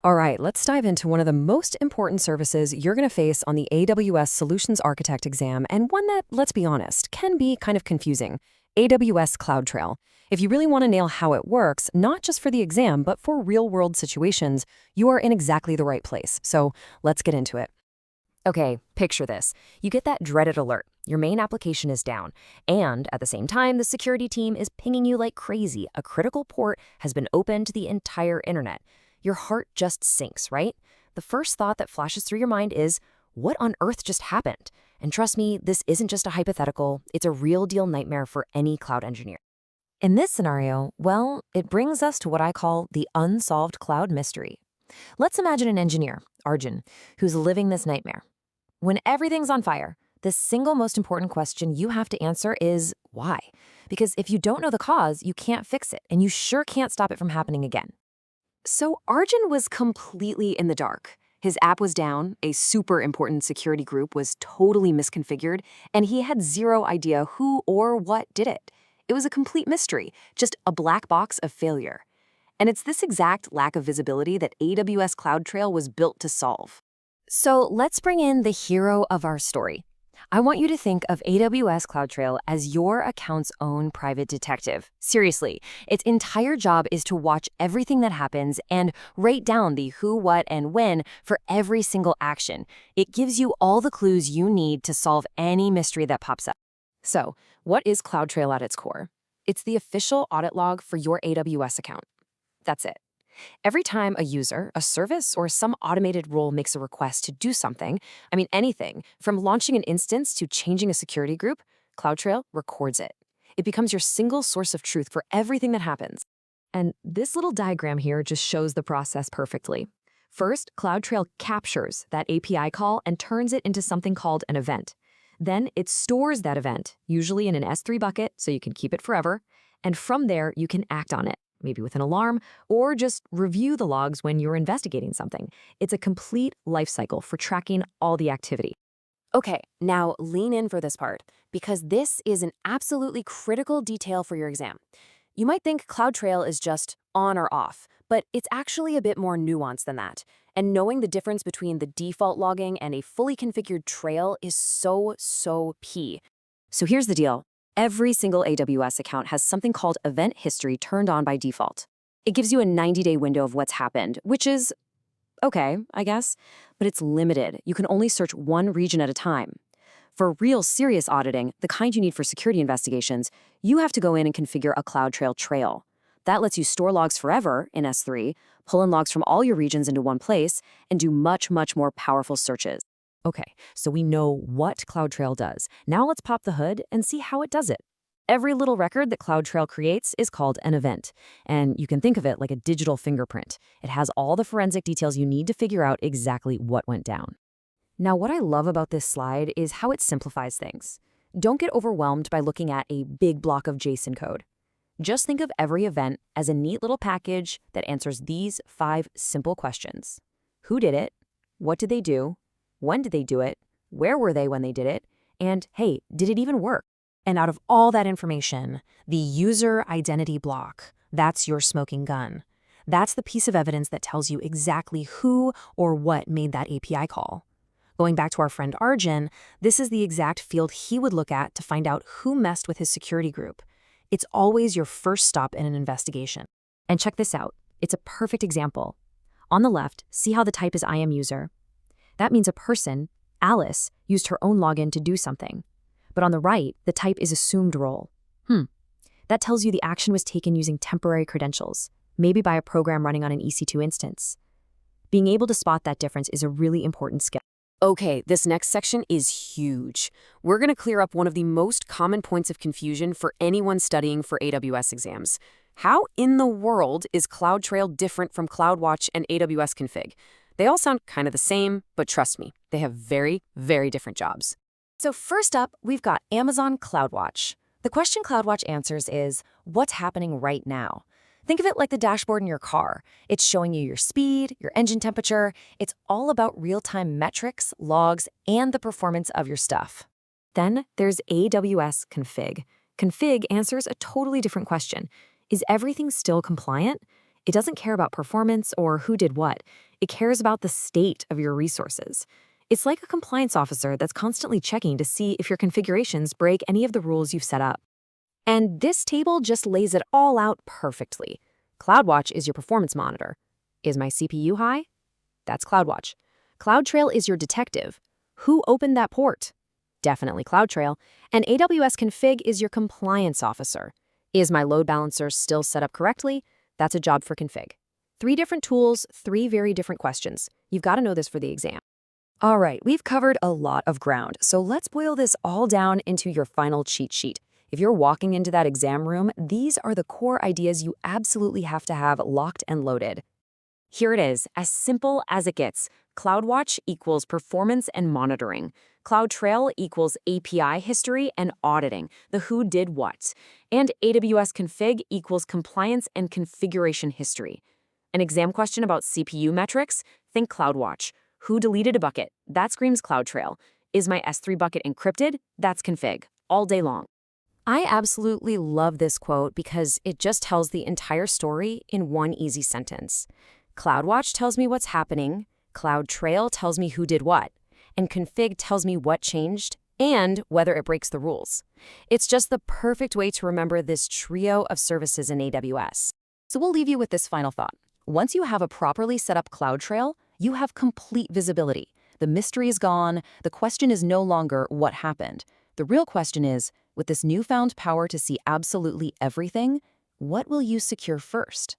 All right, let's dive into one of the most important services you're going to face on the AWS Solutions Architect exam, and one that, let's be honest, can be kind of confusing: AWS CloudTrail. If you really want to nail how it works, not just for the exam, but for real-world situations, you are in exactly the right place. So let's get into it. Okay, picture this. You get that dreaded alert. Your main application is down, and at the same time, the security team is pinging you like crazy. A critical port has been opened to the entire internet. Your heart just sinks, right? The first thought that flashes through your mind is, what on earth just happened? And trust me, this isn't just a hypothetical, it's a real deal nightmare for any cloud engineer. In this scenario, well, it brings us to what I call the unsolved cloud mystery. Let's imagine an engineer, Arjun, who's living this nightmare. When everything's on fire, the single most important question you have to answer is why? Because if you don't know the cause, you can't fix it, and you sure can't stop it from happening again. So Arjun was completely in the dark. His app was down, a super important security group was totally misconfigured, and he had zero idea who or what did it. It was a complete mystery, just a black box of failure. And it's this exact lack of visibility that AWS CloudTrail was built to solve. So let's bring in the hero of our story. I want you to think of AWS CloudTrail as your account's own private detective. Seriously, its entire job is to watch everything that happens and write down the who, what, and when for every single action. It gives you all the clues you need to solve any mystery that pops up. So, what is CloudTrail at its core? It's the official audit log for your AWS account. That's it. Every time a user, a service, or some automated role makes a request to do something, anything, from launching an instance to changing a security group, CloudTrail records it. It becomes your single source of truth for everything that happens. And this little diagram here just shows the process perfectly. First, CloudTrail captures that API call and turns it into something called an event. Then it stores that event, usually in an S3 bucket, so you can keep it forever. And from there, you can act on it, maybe with an alarm, or just review the logs when you're investigating something. It's a complete life cycle for tracking all the activity. Okay, now lean in for this part, because this is an absolutely critical detail for your exam. You might think CloudTrail is just on or off, but it's actually a bit more nuanced than that. And knowing the difference between the default logging and a fully configured trail is so key. So here's the deal. Every single AWS account has something called Event History turned on by default. It gives you a 90-day window of what's happened, which is okay, I guess, but it's limited. You can only search one region at a time. For real serious auditing, the kind you need for security investigations, you have to go in and configure a CloudTrail trail. That lets you store logs forever in S3, pull in logs from all your regions into one place, and do much more powerful searches. Okay, so we know what CloudTrail does. Now let's pop the hood and see how it does it. Every little record that CloudTrail creates is called an event, and you can think of it like a digital fingerprint. It has all the forensic details you need to figure out exactly what went down. Now, what I love about this slide is how it simplifies things. Don't get overwhelmed by looking at a big block of JSON code. Just think of every event as a neat little package that answers these 5 simple questions. Who did it? What did they do? When did they do it? Where were they when they did it? And hey, did it even work? And out of all that information, the user identity block, that's your smoking gun. That's the piece of evidence that tells you exactly who or what made that API call. Going back to our friend Arjun, this is the exact field he would look at to find out who messed with his security group. It's always your first stop in an investigation. And check this out. It's a perfect example. On the left, see how the type is IAM user. That means a person, Alice, used her own login to do something. But on the right, the type is assumed role. That tells you the action was taken using temporary credentials, maybe by a program running on an EC2 instance. Being able to spot that difference is a really important skill. Okay, this next section is huge. We're going to clear up one of the most common points of confusion for anyone studying for AWS exams. How in the world is CloudTrail different from CloudWatch and AWS Config? They all sound kind of the same, but trust me, they have very different jobs. So first up, we've got Amazon CloudWatch. The question CloudWatch answers is, what's happening right now? Think of it like the dashboard in your car. It's showing you your speed, your engine temperature. It's all about real-time metrics, logs, and the performance of your stuff. Then there's AWS Config. Config answers a totally different question. Is everything still compliant? It doesn't care about performance or who did what. It cares about the state of your resources. It's like a compliance officer that's constantly checking to see if your configurations break any of the rules you've set up. And this table just lays it all out perfectly. CloudWatch is your performance monitor. Is my CPU high? That's CloudWatch. CloudTrail is your detective. Who opened that port? Definitely CloudTrail. And AWS Config is your compliance officer. Is my load balancer still set up correctly? That's a job for Config. 3 different tools, 3 very different questions. You've got to know this for the exam. All right, we've covered a lot of ground, so let's boil this all down into your final cheat sheet. If you're walking into that exam room, these are the core ideas you absolutely have to have locked and loaded. Here it is, as simple as it gets. CloudWatch equals performance and monitoring. CloudTrail equals API history and auditing, the who did what. And AWS Config equals compliance and configuration history. An exam question about CPU metrics? Think CloudWatch. Who deleted a bucket? That screams CloudTrail. Is my S3 bucket encrypted? That's Config, all day long. I absolutely love this quote because it just tells the entire story in one easy sentence. CloudWatch tells me what's happening, CloudTrail tells me who did what, and Config tells me what changed and whether it breaks the rules. It's just the perfect way to remember this trio of services in AWS. So we'll leave you with this final thought. Once you have a properly set up CloudTrail, you have complete visibility. The mystery is gone. The question is no longer what happened. The real question is, with this newfound power to see absolutely everything, what will you secure first?